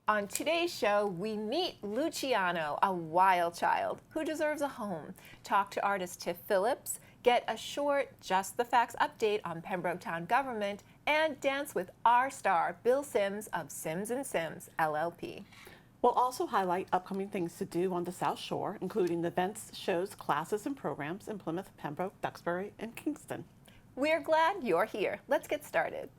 On today's show, we meet Luciano, a wild child who deserves a home, talk to artist Tiff Phillips, get a short Just the Facts update on Pembroke Town government, and dance with our star, Bill Sims of Sims & Sims, LLP. We'll also highlight upcoming things to do on the South Shore, including events, shows, classes, and programs in Plymouth, Pembroke, Duxbury, and Kingston. We're glad you're here. Let's get started.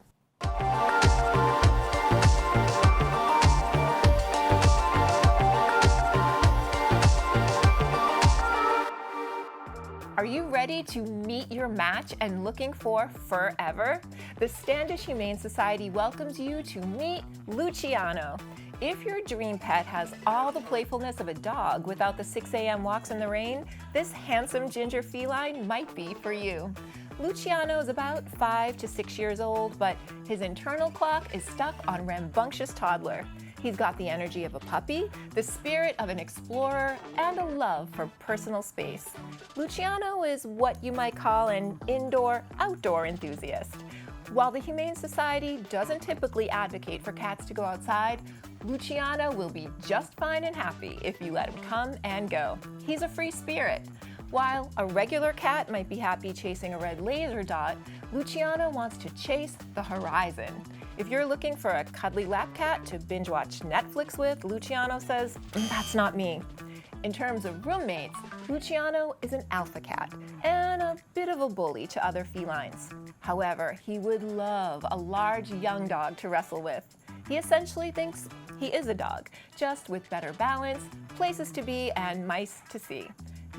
Are you ready to meet your match and looking for forever? The Standish Humane Society welcomes you to meet Luciano. If your dream pet has all the playfulness of a dog without the 6 a.m. walks in the rain, this handsome ginger feline might be for you. Luciano is about 5 to 6 years old, but his internal clock is stuck on rambunctious toddler. He's got the energy of a puppy, the spirit of an explorer, and a love for personal space. Luciano is what you might call an indoor-outdoor enthusiast. While the Humane Society doesn't typically advocate for cats to go outside, Luciano will be just fine and happy if you let him come and go. He's a free spirit. While a regular cat might be happy chasing a red laser dot, Luciano wants to chase the horizon. If you're looking for a cuddly lap cat to binge watch Netflix with, Luciano says, that's not me. In terms of roommates, Luciano is an alpha cat and a bit of a bully to other felines. However, he would love a large young dog to wrestle with. He essentially thinks he is a dog, just with better balance, places to be, and mice to see.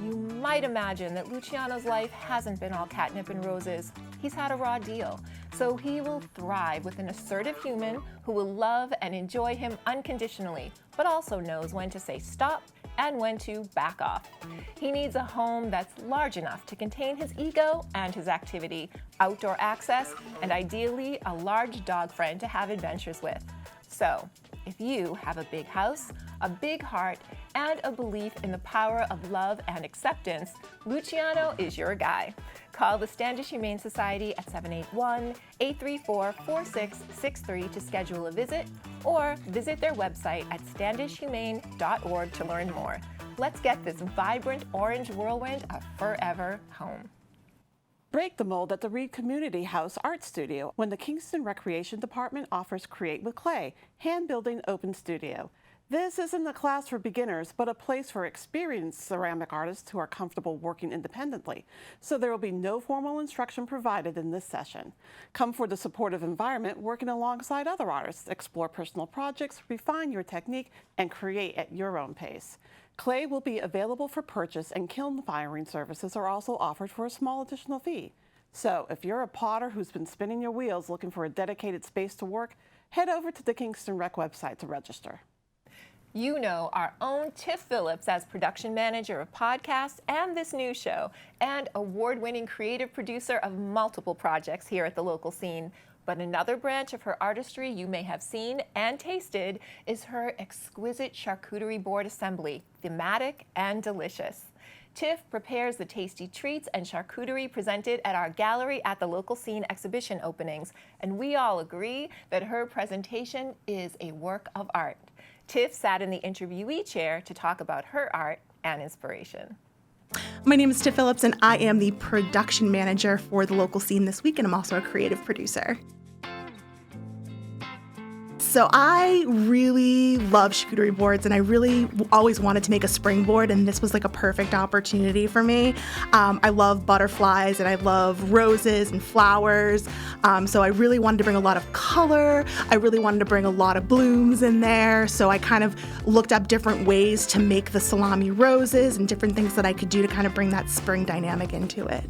You might imagine that Luciano's life hasn't been all catnip and roses. He's had a raw deal, so he will thrive with an assertive human who will love and enjoy him unconditionally, but also knows when to say stop and when to back off. He needs a home that's large enough to contain his ego and his activity, outdoor access, and ideally a large dog friend to have adventures with. So, if you have a big house, a big heart, and a belief in the power of love and acceptance, Luciano is your guy. Call the Standish Humane Society at 781-834-4663 to schedule a visit, or visit their website at standishhumane.org to learn more. Let's get this vibrant orange whirlwind a forever home. Break the mold at the Reed Community House Art Studio when the Kingston Recreation Department offers Create with Clay, Handbuilding Open Studio. This isn't a class for beginners, but a place for experienced ceramic artists who are comfortable working independently. So there will be no formal instruction provided in this session. Come for the supportive environment, working alongside other artists, explore personal projects, refine your technique, and create at your own pace. Clay will be available for purchase, and kiln firing services are also offered for a small additional fee. So if you're a potter who's been spinning your wheels looking for a dedicated space to work, head over to the Kingston Rec website to register. You know our own Tiff Phillips as production manager of podcasts and this new show, and award-winning creative producer of multiple projects here at the local scene. But another branch of her artistry you may have seen and tasted is her exquisite charcuterie board assembly, thematic and delicious. Tiff prepares the tasty treats and charcuterie presented at our gallery at the local scene exhibition openings, and we all agree that her presentation is a work of art. Tiff sat in the interviewee chair to talk about her art and inspiration. My name is Tiff Phillips, and I am the production manager for the local scene this week, and I'm also a creative producer. So I really love charcuterie boards, and I really always wanted to make a springboard, and this was like a perfect opportunity for me. I love butterflies, and I love roses and flowers, so I really wanted to bring a lot of color. I really wanted to bring a lot of blooms in there, so I kind of looked up different ways to make the salami roses and different things that I could do to kind of bring that spring dynamic into it.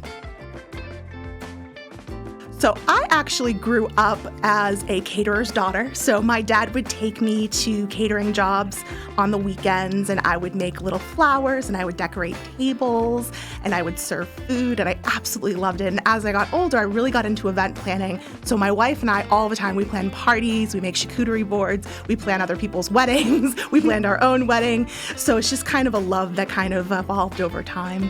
So I actually grew up as a caterer's daughter. So my dad would take me to catering jobs on the weekends, and I would make little flowers, and I would decorate tables, and I would serve food, and I absolutely loved it. And as I got older, I really got into event planning. So my wife and I, all the time, we plan parties, we make charcuterie boards, we plan other people's weddings, we planned our own wedding. So it's just kind of a love that kind of evolved over time.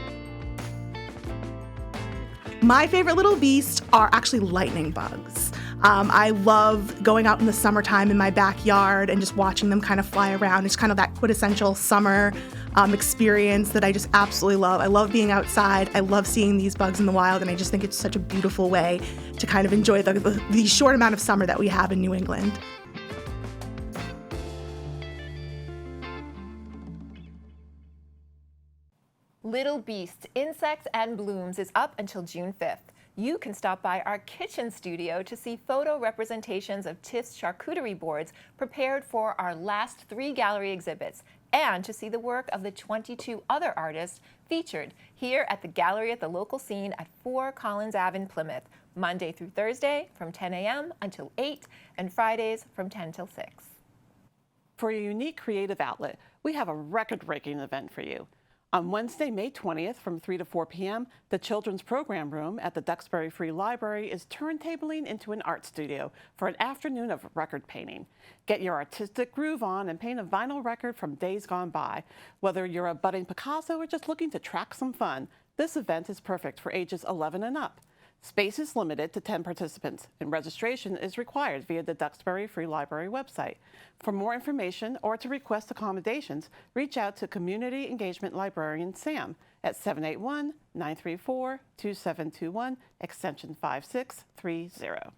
My favorite little beasts are actually lightning bugs. I love going out in the summertime in my backyard and just watching them kind of fly around. It's kind of that quintessential summer experience that I just absolutely love. I love being outside. I love seeing these bugs in the wild, and I just think it's such a beautiful way to kind of enjoy the short amount of summer that we have in New England. Little Beasts, Insects and Blooms is up until June 5th. You can stop by our kitchen studio to see photo representations of Tiff's charcuterie boards prepared for our last 3 gallery exhibits, and to see the work of the 22 other artists featured here at the gallery at the local scene at 4 Collins Ave in Plymouth, Monday through Thursday from 10 a.m. until 8, and Fridays from 10 till 6. For your unique creative outlet, we have a record-breaking event for you. On Wednesday, May 20th from 3 to 4 p.m., the Children's Program Room at the Duxbury Free Library is turntabling into an art studio for an afternoon of record painting. Get your artistic groove on and paint a vinyl record from days gone by. Whether you're a budding Picasso or just looking to track some fun, this event is perfect for ages 11 and up. Space is limited to 10 participants, and registration is required via the Duxbury Free Library website. For more information or to request accommodations, reach out to Community Engagement Librarian Sam at 781-934-2721, extension 5630.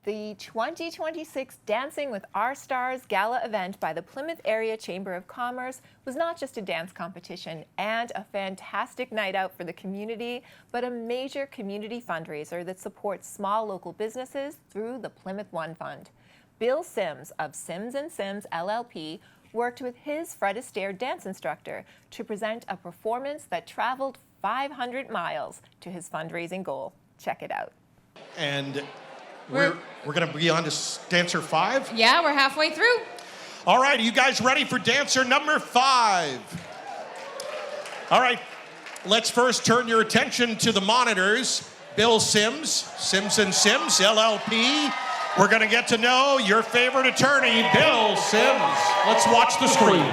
The 2026 Dancing with Our Stars Gala event by the Plymouth Area Chamber of Commerce was not just a dance competition and a fantastic night out for the community, but a major community fundraiser that supports small local businesses through the Plymouth One Fund. Bill Sims of Sims & Sims LLP worked with his Fred Astaire dance instructor to present a performance that traveled 500 miles to his fundraising goal. Check it out. And we're going to be on to Dancer 5? Yeah, we're halfway through. All right, are you guys ready for Dancer number 5? All right, let's first turn your attention to the monitors. Bill Sims, Sims & Sims, LLP. We're going to get to know your favorite attorney, Bill Sims. Let's watch the screen.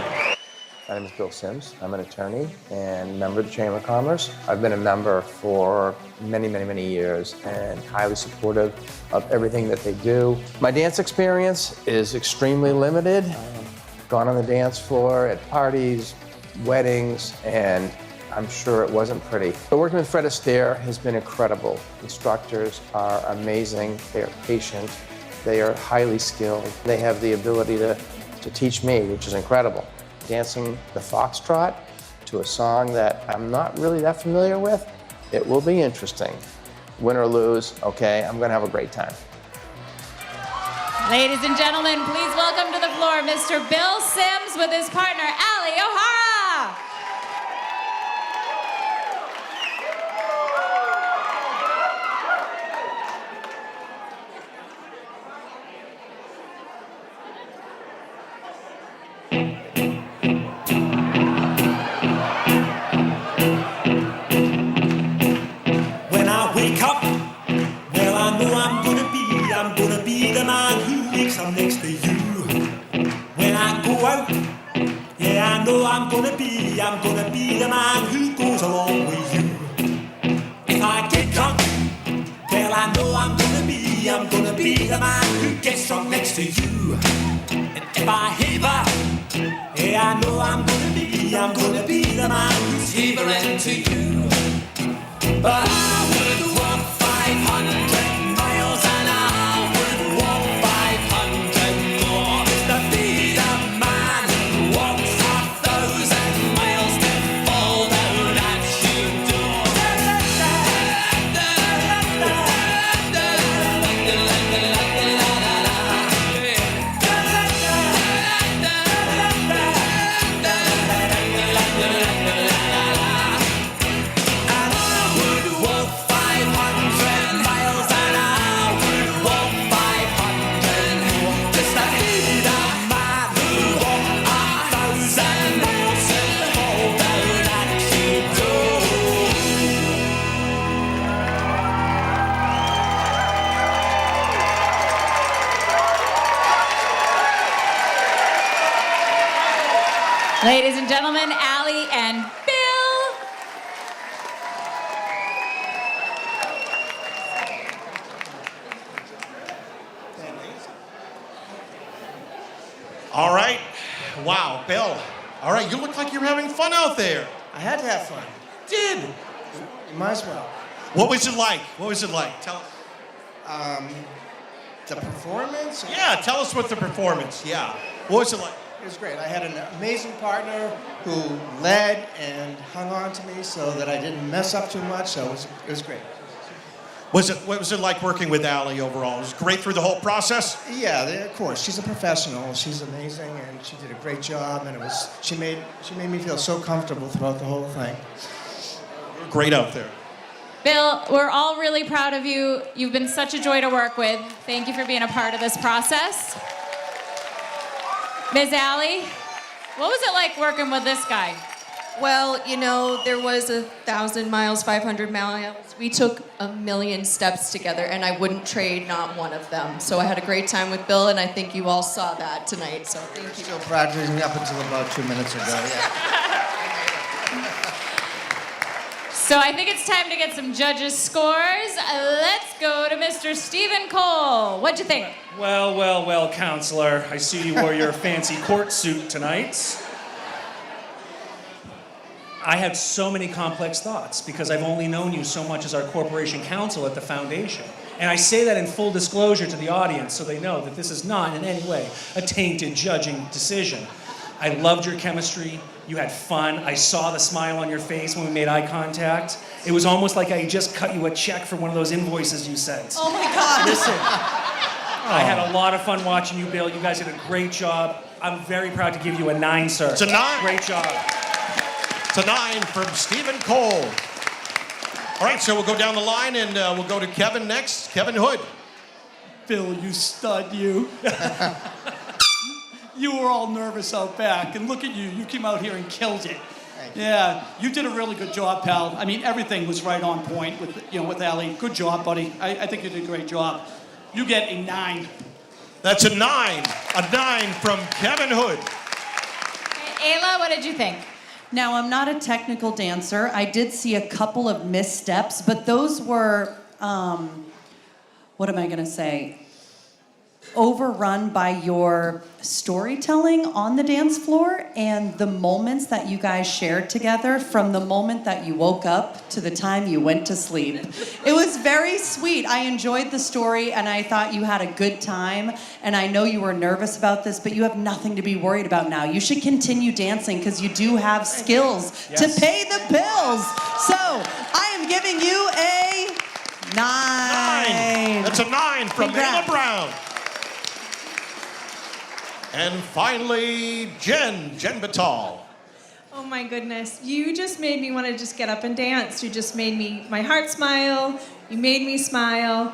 My name is Bill Sims. I'm an attorney and member of the Chamber of Commerce. I've been a member for many, many, many years and highly supportive of everything that they do. My dance experience is extremely limited. I've gone on the dance floor at parties, weddings, and I'm sure it wasn't pretty. But working with Fred Astaire has been incredible. Instructors are amazing. They are patient. They are highly skilled. They have the ability to teach me, which is incredible. Dancing the foxtrot to a song that I'm not really that familiar with, it will be interesting. Win or lose, okay, I'm gonna have a great time. Ladies and gentlemen, please welcome to the floor Mr. Bill Sims with his partner, Ali O'Hara. I'm gonna be the man who goes along with you. If I get drunk, well I know I'm gonna be the man who gets drunk next to you. And if I heaver, yeah I know I'm gonna be the man who's heavering to you. But I would walk 500 miles and I would walk 500 more to be the man who walks 1,000 miles to fall down at your door. And I would walk 500 miles and I would walk 500 more just to be the man who walked 1,000 miles to fall down at your door. Ladies and gentlemen, Ali and Bill. All right. Wow, Bill. All right, you look like you're having fun out there. I had to have fun. Did. You might as well. What was it like? What was it like? Tell. The performance? Yeah, tell us what the performance. Yeah. What was it like? It was great. I had an amazing partner who led and hung on to me so that I didn't mess up too much, so it was great. What was it like working with Allie overall? Was it great through the whole process? Yeah, of course. She's a professional. She's amazing, and she did a great job. And she made me feel so comfortable throughout the whole thing. You were great out there. Bill, we're all really proud of you. You've been such a joy to work with. Thank you for being a part of this process. Ms. Allie, what was it like working with this guy? Well, you know, there was 1,000 miles, 500 miles. We took 1,000,000 steps together, and I wouldn't trade not one of them. So I had a great time with Bill, and I think you all saw that tonight. So thank you. Still practicing up until about 2 minutes ago. Yeah. So I think it's time to get some judges' scores. Let's go to Mr. Stephen Cole. What'd you think? Well, counselor. I see you wore your fancy court suit tonight. I had so many complex thoughts because I've only known you so much as our corporation counsel at the foundation. And I say that in full disclosure to the audience so they know that this is not in any way a tainted judging decision. I loved your chemistry. You had fun. I saw the smile on your face when we made eye contact. It was almost like I just cut you a check for one of those invoices you sent. Oh my God. Listen, I had a lot of fun watching you, Bill. You guys did a great job. I'm very proud to give you a 9, sir. It's a 9. Great job. It's a 9 from Stephen Cole. All right, so we'll go down the line and we'll go to Kevin next. Kevin Hood. Bill, you stud, you. You were all nervous out back, and look at you. You came out here and killed it. Yeah, you did a really good job, pal. I mean, everything was right on point with Allie. Good job, buddy. I think you did a great job. You get a 9. That's a 9. A 9 from Kevin Hood. Ayla, what did you think? Now, I'm not a technical dancer. I did see a couple of missteps, but those were, what am I going to say? Overrun by your storytelling on the dance floor and the moments that you guys shared together from the moment that you woke up to the time you went to sleep. It was very sweet. I enjoyed the story and I thought you had a good time, and I know you were nervous about this, but you have nothing to be worried about now. You should continue dancing because you do have skills to pay the bills. So I am giving you a 9. That's a 9 from Ayla Brown. And finally, Jen Batal. Oh my goodness. You just made me want to just get up and dance. You just made my heart smile. You made me smile.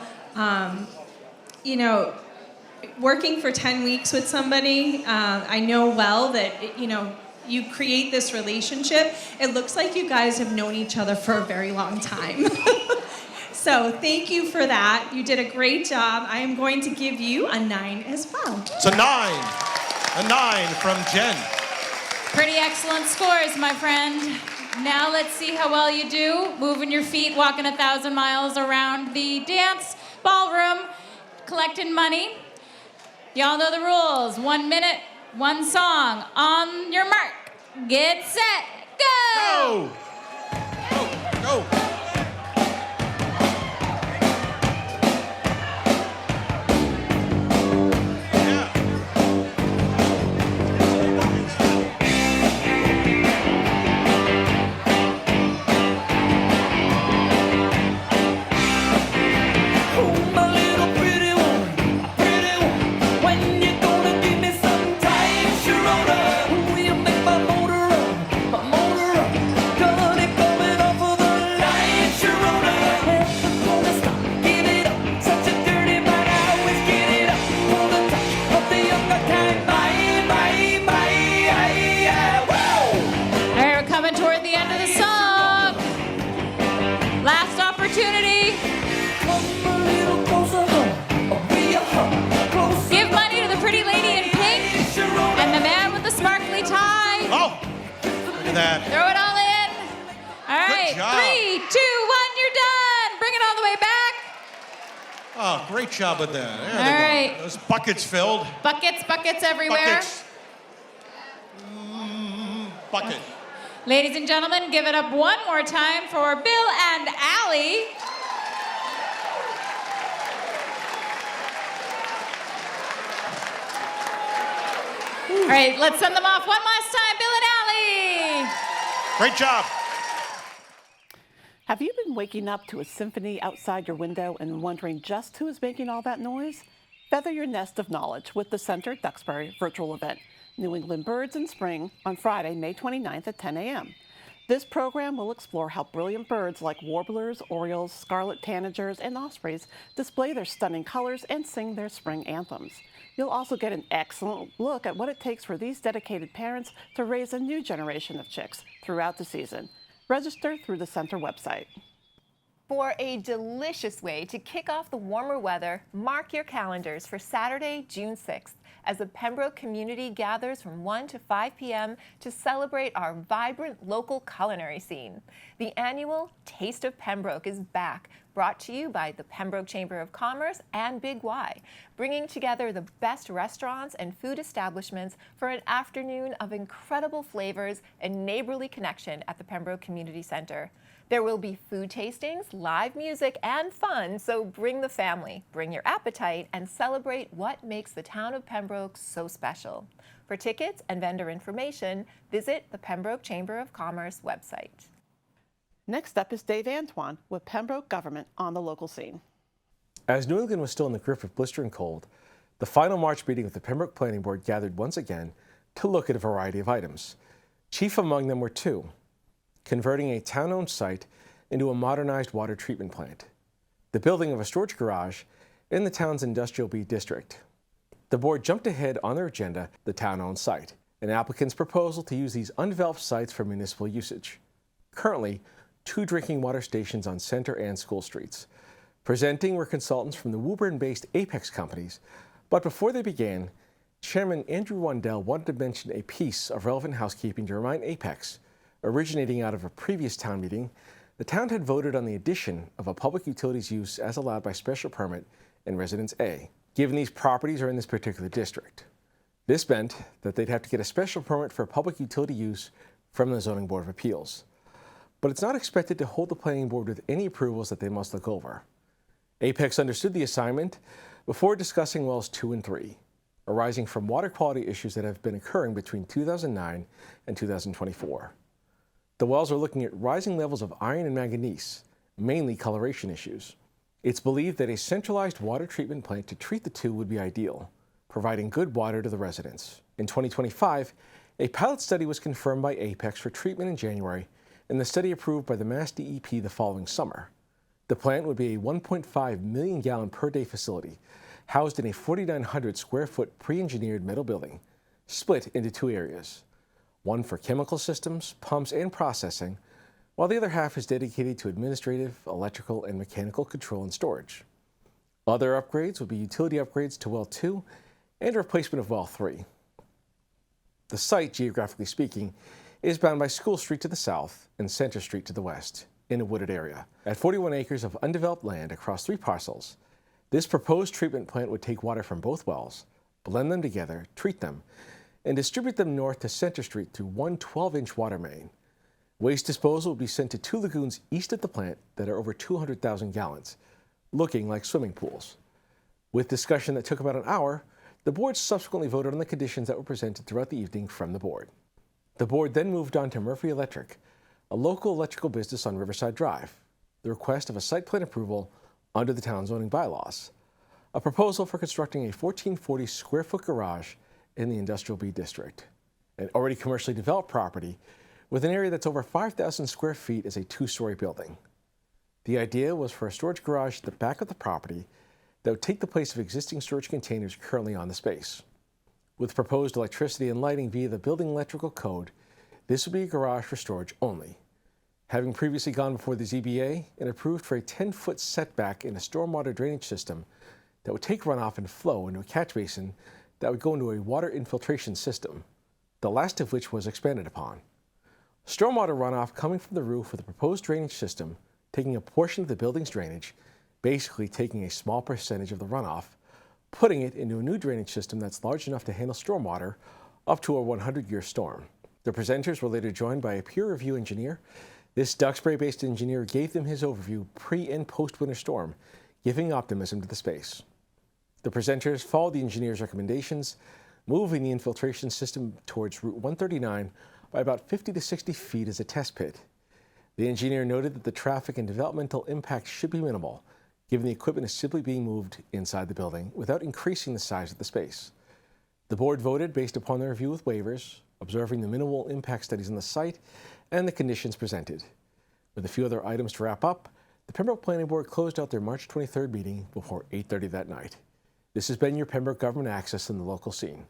You know, working for 10 weeks with somebody, I know well that, you create this relationship. It looks like you guys have known each other for a very long time. So thank you for that. You did a great job. I am going to give you a 9 as well. It's a 9. A 9 from Jen. Pretty excellent scores, my friend. Now let's see how well you do. Moving your feet, walking 1,000 miles around the dance ballroom, collecting money. Y'all know the rules. 1 minute, 1 song. On your mark, get set, go! Go! Go! That. Throw it all in. All right, 3, 2, 1, you're done. Bring it all the way back. Oh, great job with that. There all right. Those buckets filled. Buckets everywhere. Buckets. bucket. Ladies and gentlemen, give it up one more time for Bill and Allie. All right, let's send them off one last time, Bill and Allie. Great job. Have you been waking up to a symphony outside your window and wondering just who is making all that noise? Feather your nest of knowledge with the Center Duxbury virtual event, New England Birds in Spring, on Friday, May 29th at 10 a.m. This program will explore how brilliant birds like warblers, orioles, scarlet tanagers, and ospreys display their stunning colors and sing their spring anthems. You'll also get an excellent look at what it takes for these dedicated parents to raise a new generation of chicks throughout the season. Register through the Center website. For a delicious way to kick off the warmer weather, mark your calendars for Saturday, June 6th, as the Pembroke community gathers from 1 to 5 p.m. to celebrate our vibrant local culinary scene. The annual Taste of Pembroke is back, brought to you by the Pembroke Chamber of Commerce and Big Y, bringing together the best restaurants and food establishments for an afternoon of incredible flavors and neighborly connection at the Pembroke Community Center. There will be food tastings, live music, and fun, so bring the family, bring your appetite, and celebrate what makes the town of Pembroke so special. For tickets and vendor information, visit the Pembroke Chamber of Commerce website. Next up is Dave Antoine with Pembroke Government on the local scene. As New England was still in the grip of blistering cold, the final March meeting of the Pembroke Planning Board gathered once again to look at a variety of items. Chief among them were two: converting a town-owned site into a modernized water treatment plant, the building of a storage garage in the town's Industrial B district. The board jumped ahead on their agenda the town-owned site, an applicant's proposal to use these undeveloped sites for municipal usage. Currently, 2 drinking water stations on Center and School Streets. Presenting were consultants from the Woburn-based Apex companies, but before they began, Chairman Andrew Wandell wanted to mention a piece of relevant housekeeping to remind Apex. Originating out of a previous town meeting, the town had voted on the addition of a public utilities use as allowed by special permit in Residence A, given these properties are in this particular district. This meant that they'd have to get a special permit for public utility use from the Zoning Board of Appeals. But it's not expected to hold the planning board with any approvals that they must look over. Apex understood the assignment before discussing wells 2 and 3, arising from water quality issues that have been occurring between 2009 and 2024. The wells are looking at rising levels of iron and manganese, mainly coloration issues. It's believed that a centralized water treatment plant to treat the two would be ideal, providing good water to the residents. In 2025, a pilot study was confirmed by Apex for treatment in January, and the study approved by the Mass DEP the following summer. The plant would be a 1.5 million gallon per day facility, housed in a 4,900 square foot pre-engineered metal building, split into 2 areas. One for chemical systems, pumps, and processing, while the other half is dedicated to administrative, electrical, and mechanical control and storage. Other upgrades would be utility upgrades to well 2 and a replacement of well 3. The site, geographically speaking, is bound by School Street to the south and Center Street to the west, in a wooded area. At 41 acres of undeveloped land across 3 parcels, this proposed treatment plant would take water from both wells, blend them together, treat them, and distribute them north to Center Street through one 12-inch water main. Waste disposal will be sent to 2 lagoons east of the plant that are over 200,000 gallons, looking like swimming pools. With discussion that took about an hour, the board subsequently voted on the conditions that were presented throughout the evening from the board. The board then moved on to Murphy Electric, a local electrical business on Riverside Drive, the request of a site plan approval under the town zoning bylaws, a proposal for constructing a 1,440 square foot garage in the Industrial B district, an already commercially developed property with an area that's over 5,000 square feet as a 2-story building. The idea was for a storage garage at the back of the property that would take the place of existing storage containers currently on the space. With proposed electricity and lighting via the building electrical code, this would be a garage for storage only. Having previously gone before the ZBA and approved for a 10-foot setback in a stormwater drainage system that would take runoff and flow into a catch basin that would go into a water infiltration system, the last of which was expanded upon. Stormwater runoff coming from the roof with a proposed drainage system, taking a portion of the building's drainage, basically taking a small percentage of the runoff, putting it into a new drainage system that's large enough to handle stormwater up to a 100-year storm. The presenters were later joined by a peer review engineer. This Duxbury-based engineer gave them his overview pre- and post-winter storm, giving optimism to the space. The presenters followed the engineer's recommendations, moving the infiltration system towards Route 139 by about 50 to 60 feet as a test pit. The engineer noted that the traffic and developmental impact should be minimal, given the equipment is simply being moved inside the building without increasing the size of the space. The board voted based upon their review with waivers, observing the minimal impact studies on the site and the conditions presented. With a few other items to wrap up, the Pembroke Planning Board closed out their March 23rd meeting before 8:30 that night. This has been your Pembroke Government Access in the local scene.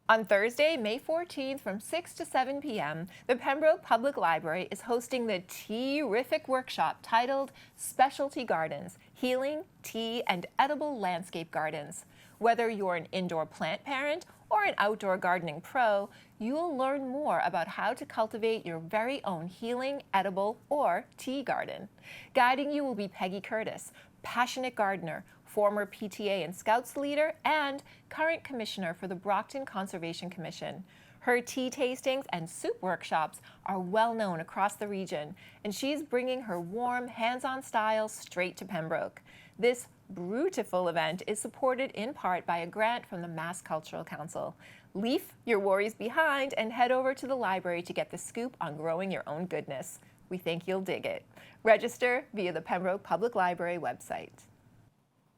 On Thursday, May 14th from 6 to 7 p.m., the Pembroke Public Library is hosting the terrific workshop titled Specialty Gardens, Healing, Tea, and Edible Landscape Gardens. Whether you're an indoor plant parent or an outdoor gardening pro, you'll learn more about how to cultivate your very own healing, edible, or tea garden. Guiding you will be Peggy Curtis, passionate gardener, former PTA and Scouts leader, and current commissioner for the Brockton Conservation Commission. Her tea tastings and soup workshops are well known across the region, and she's bringing her warm, hands-on style straight to Pembroke. This beautiful event is supported in part by a grant from the Mass Cultural Council. Leave your worries behind and head over to the library to get the scoop on growing your own goodness. We think you'll dig it. Register via the Pembroke Public Library website.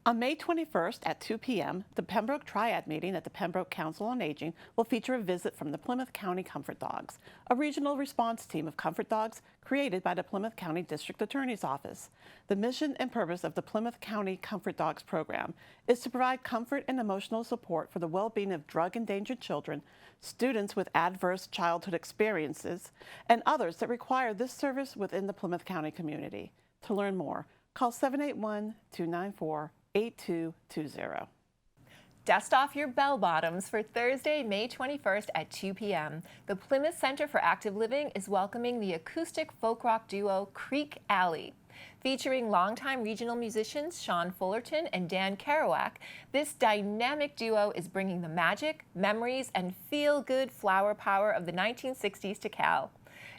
On May 21st at 2 p.m., the Pembroke TRIAD meeting at the Pembroke Council on Aging will feature a visit from the Plymouth County Comfort Dogs, a regional response team of comfort dogs created by the Plymouth County District Attorney's Office. The mission and purpose of the Plymouth County Comfort Dogs program is to provide comfort and emotional support for the well-being of drug-endangered children, students with adverse childhood experiences, and others that require this service within the Plymouth County community. To learn more, call 781-294-8220. Dust off your bell bottoms for Thursday, May 21st at 2 p.m. The Plymouth Center for Active Living is welcoming the acoustic folk rock duo Creeque Alley. Featuring longtime regional musicians Sean Fullerton and Dan Kerouac, this dynamic duo is bringing the magic, memories, and feel-good flower power of the 1960s to Cal.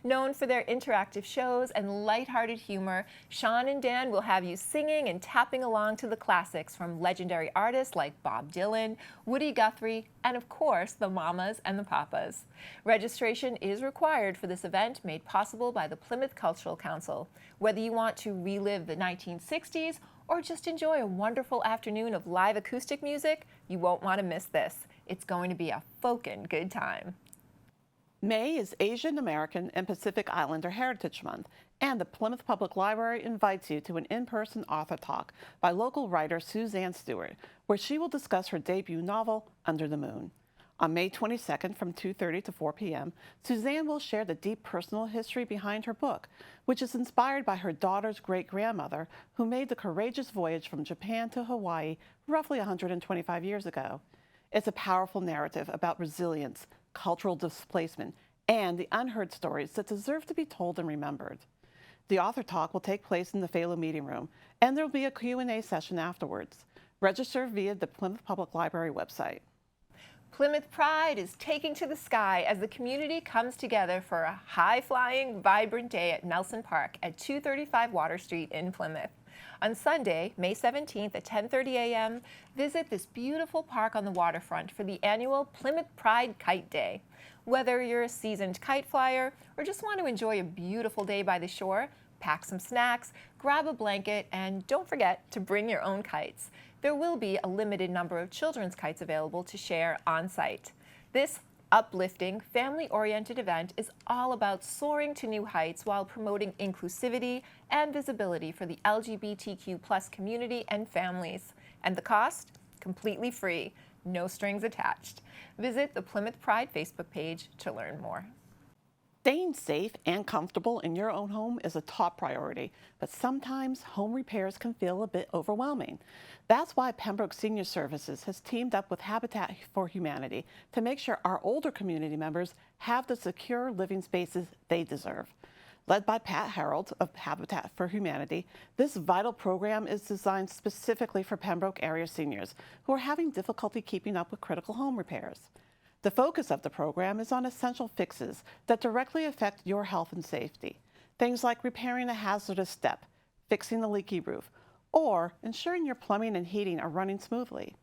Known for their interactive shows and lighthearted humor, Sean and Dan will have you singing and tapping along to the classics from legendary artists like Bob Dylan, Woody Guthrie, and of course, the Mamas and the Papas. Registration is required for this event made possible by the Plymouth Cultural Council. Whether you want to relive the 1960s or just enjoy a wonderful afternoon of live acoustic music, you won't want to miss this. It's going to be a folkin' good time. May is Asian American and Pacific Islander Heritage Month, and the Plymouth Public Library invites you to an in-person author talk by local writer Suzanne Stewart, where she will discuss her debut novel, Under the Moon. On May 22nd from 2:30 to 4 p.m., Suzanne will share the deep personal history behind her book, which is inspired by her daughter's great-grandmother, who made the courageous voyage from Japan to Hawaii roughly 125 years ago. It's a powerful narrative about resilience, cultural displacement, and the unheard stories that deserve to be told and remembered. The author talk will take place in the Phalo Meeting Room, and there will be a Q&A session afterwards. Register via the Plymouth Public Library website. Plymouth Pride is taking to the sky as the community comes together for a high-flying, vibrant day at Nelson Park at 235 Water Street in Plymouth. On Sunday, May 17th at 10:30 a.m., visit this beautiful park on the waterfront for the annual Plymouth Pride Kite Day. Whether you're a seasoned kite flyer or just want to enjoy a beautiful day by the shore, pack some snacks, grab a blanket, and don't forget to bring your own kites. There will be a limited number of children's kites available to share on site. This uplifting, family-oriented event is all about soaring to new heights while promoting inclusivity and visibility for the LGBTQ+ community and families. And the cost? Completely free, no strings attached. Visit the Plymouth Pride Facebook page to learn more. Staying safe and comfortable in your own home is a top priority, but sometimes home repairs can feel a bit overwhelming. That's why Pembroke Senior Services has teamed up with Habitat for Humanity to make sure our older community members have the secure living spaces they deserve. Led by Pat Harold of Habitat for Humanity, this vital program is designed specifically for Pembroke area seniors who are having difficulty keeping up with critical home repairs. The focus of the program is on essential fixes that directly affect your health and safety. Things like repairing a hazardous step, fixing a leaky roof, or ensuring your plumbing and heating are running smoothly.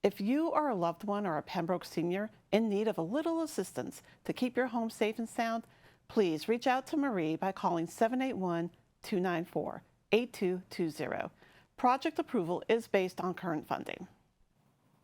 If you are a loved one or a Pembroke senior in need of a little assistance to keep your home safe and sound, please reach out to Marie by calling 781-294-8220. Project approval is based on current funding.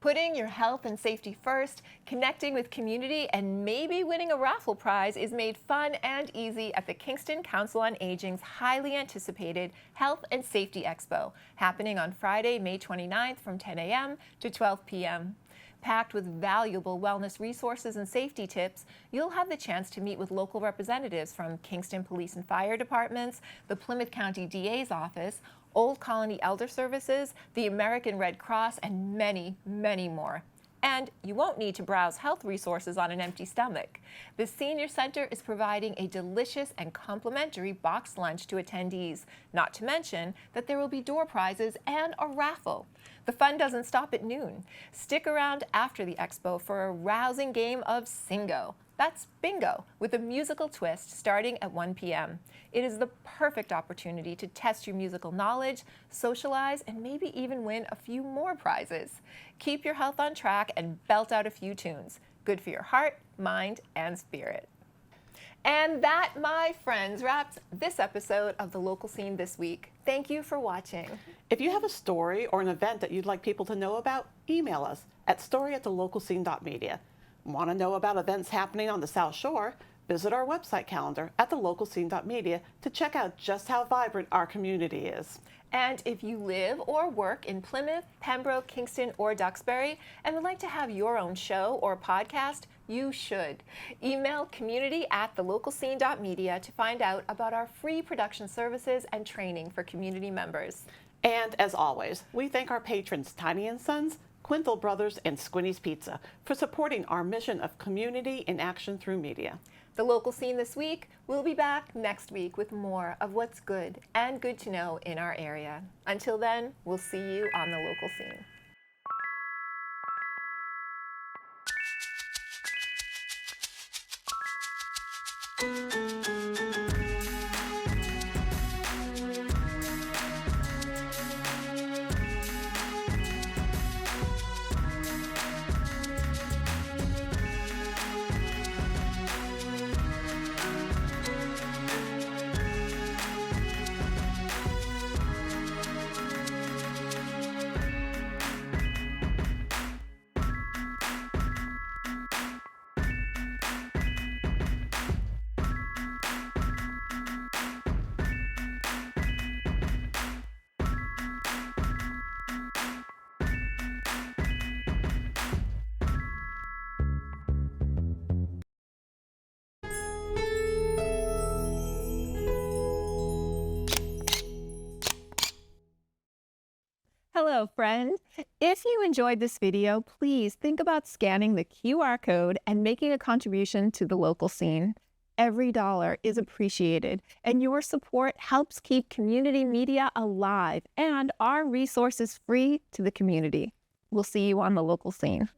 Putting your health and safety first, connecting with community, and maybe winning a raffle prize is made fun and easy at the Kingston Council on Aging's highly anticipated Health and Safety Expo, happening on Friday, May 29th from 10 a.m. to 12 p.m. Packed with valuable wellness resources and safety tips, you'll have the chance to meet with local representatives from Kingston Police and Fire Departments, the Plymouth County DA's office, Old Colony Elder Services, the American Red Cross, and many, many more. And you won't need to browse health resources on an empty stomach. The Senior Center is providing a delicious and complimentary boxed lunch to attendees, not to mention that there will be door prizes and a raffle. The fun doesn't stop at noon. Stick around after the expo for a rousing game of Singo. That's bingo, with a musical twist starting at 1 p.m. It is the perfect opportunity to test your musical knowledge, socialize, and maybe even win a few more prizes. Keep your health on track and belt out a few tunes. Good for your heart, mind, and spirit. And that, my friends, wraps this episode of The Local Scene this week. Thank you for watching. If you have a story or an event that you'd like people to know about, email us at story@thelocalscene.media. Want to know about events happening on the South Shore? Visit our website calendar at thelocalscene.media to check out just how vibrant our community is. And if you live or work in Plymouth, Pembroke, Kingston, or Duxbury and would like to have your own show or podcast, you should. Email community@thelocalscene.media to find out about our free production services and training for community members. And as always, we thank our patrons Tiny & Sons, Quintal Brothers, and Squinny's Pizza for supporting our mission of community in action through media. The Local Scene this week. We'll be back next week with more of what's good and good to know in our area. Until then, we'll see you on The Local Scene. Hello, friend. If you enjoyed this video, please think about scanning the QR code and making a contribution to The Local Scene. Every dollar is appreciated, and your support helps keep community media alive and our resources free to the community. We'll see you on The Local Scene.